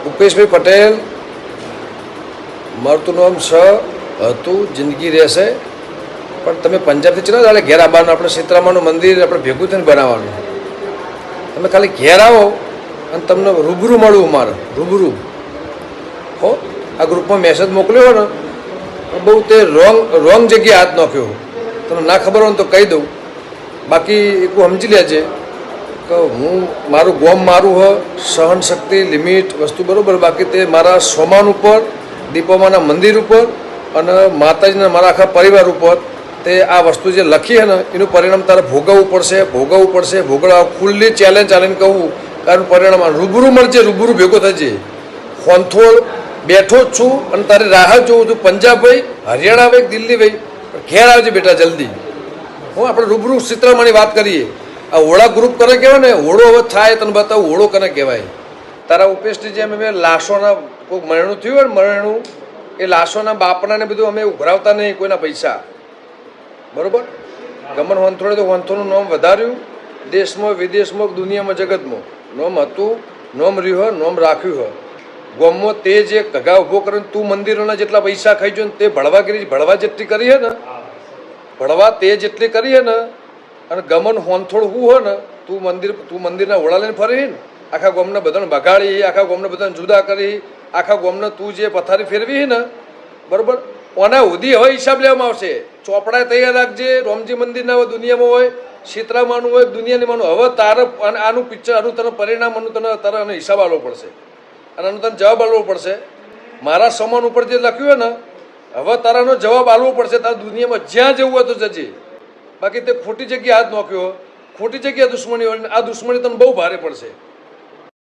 ભૂપેશભાઈ પટેલ મારું નામ હતું જિંદગી રહેશે પણ તમે પંજાબથી ચલો એટલે ઘેર આવવાનું આપણે સીતરામાનું મંદિર આપણે ભેગું થઈને બનાવવાનું તમે ખાલી ઘેર આવો અને તમને રૂબરૂ મળવું મારે રૂબરૂ હો આ ગ્રુપમાં મેસેજ મોકલ્યો ને બહુ તે રોંગ જગ્યાએ હાથ નાખ્યો તમને ના ખબર હોય તો કહી દઉં બાકી એક સમજી લેજે કે હું મારું ગોમ મારું હ સહન શક્તિ લિમિટ વસ્તુ બરાબર બાકી તે મારા સોમાન ઉપર દીપોમાના મંદિર ઉપર અને માતાજીના મારા આખા પરિવાર ઉપર તે આ વસ્તુ જે લખી છે ને એનું પરિણામ તારે ભોગવવું પડશે ભોગવવા ખુલ્લી ચેલેન્જ ચાલીને કહું કારણ પરિણામ રૂબરૂ મળજે રૂબરૂ ભેગો થજે ખોંથોળ બેઠો જ છું અને તારી રાહ જોઉં છું પંજાબ ભાઈ હરિયાણા ભાઈ દિલ્હી ભાઈ ઘેર આવજે બેટા જલ્દી હું આપણે રૂબરૂ ચિત્રમાની વાત કરીએ આ હોળા ગ્રુપ કરે કહેવાય ને હોળો હવે થાય તને બતાવું હોળો કને કહેવાય તારા ઉપેશની જેમ અમે લાશોના કોઈ મરણું થયું હોય ને મરણું એ લાશોના બાપનાને બધું અમે ઉઘરાવતા નહીં કોઈના પૈસા બરાબર ગમન વંથોડે તો વંથોનું નામ વધાર્યું દેશમાં વિદેશમાં દુનિયામાં જગતમાં નોમ હતું નોમ રહ્યું નોમ રાખ્યું હોય ગોમમાં તે જે ઘગા ઊભો કરીને તું મંદિરોના જેટલા પૈસા ખાઈ જો ને તે ભળવા જેટલી કરી હે ને ભળવા તે જેટલી કરી હે ને અને ગમન હોંથોડ હું હોય ને તું મંદિરના ઓળા લઈને ફરી ને આખા ગોમને બધાને બગાડી આખા ગોમને બધાને જુદા કરી આખા ગોમને તું જે પથારી ફેરવી ને બરાબર ઓના સુધી હવે હિસાબ લેવામાં આવશે ચોપડા તૈયાર રાખજે રોમજી મંદિરના હોય દુનિયામાં હોય સીતરામાનું હોય દુનિયાની માનું હવે તારે આનું પિક્ચર આનું તને પરિણામ આનું તને તારે આનો હિસાબ આપવો પડશે અને આનો તને જવાબ આપવો પડશે મારા સમાન ઉપર જે લખ્યું હોય ને હવે તારાનો જવાબ આપવો પડશે તારે દુનિયામાં જ્યાં જવું હોય તો જજે બાકી તે ખોટી જગ્યાએ હાથ નોખ્યો ખોટી જગ્યાએ દુશ્મની હોય આ દુશ્મની તને બહુ ભારે પડશે